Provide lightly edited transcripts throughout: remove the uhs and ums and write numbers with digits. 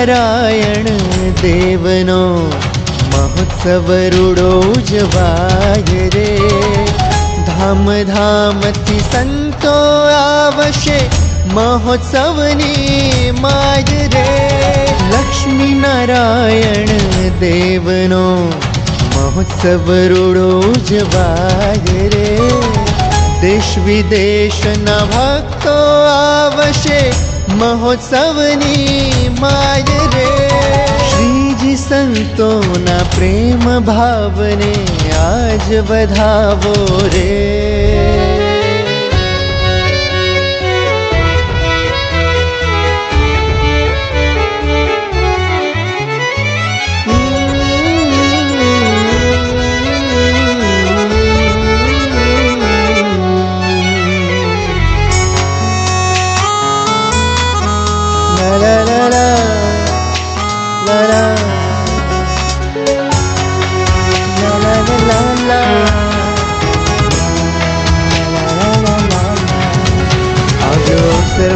નારાયણ દેવનો મહોત્સવ રૂડો ઉજવાય રે. ધામ ધામથી સંતો આવશે મહોત્સવની માય રે. લક્ષ્મી નારાયણ દેવનો મહોત્સવ રૂડો ઉજવાય રે. દેશ વિદેશના ભક્તો આવશે મહોત્સવની માય રે. શ્રીજી સંતોના પ્રેમ ભાવને આજ વધાવો રે.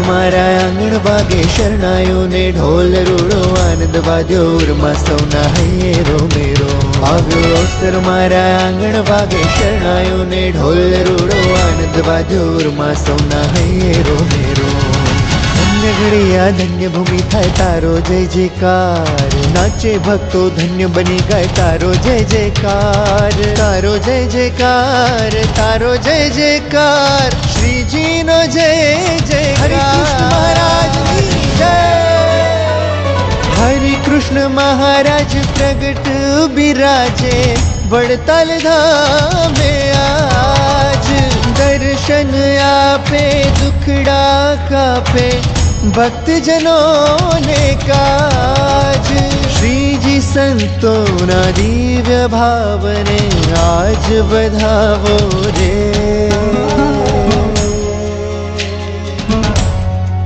મારા આંગણ વાગે શરણાયોને ઢોલ રૂડો આનંદ વાદ્યો ઉરમાં સૌના હૈયેરો મેરો. આવ્યો અવસર મારા આંગણ વાગે શરણાયોને ઢોલ રૂડો આનંદ વાદ્યો ઉરમાં સૌના હૈયેરો મેરો. ધન્ય ઘડિયા ધન્ય ભૂમિ થાય તારો જય જયકાર. નાચે ભક્તો ધન્ય બની ગાય તારો જય જયકાર. તારો જય જયકાર, તારો જય જયકાર. શ્રીજીનો જય જયકાર. હરિ કૃષ્ણ મહારાજ પ્રગટ બિરાજે વડતાલ ધામે આજ. દર્શન આપે દુખડા કાપે ભક્તજનોને કાજ. શ્રીજી સંતોના દિવ્ય ભાવને આજ વધાવો રે.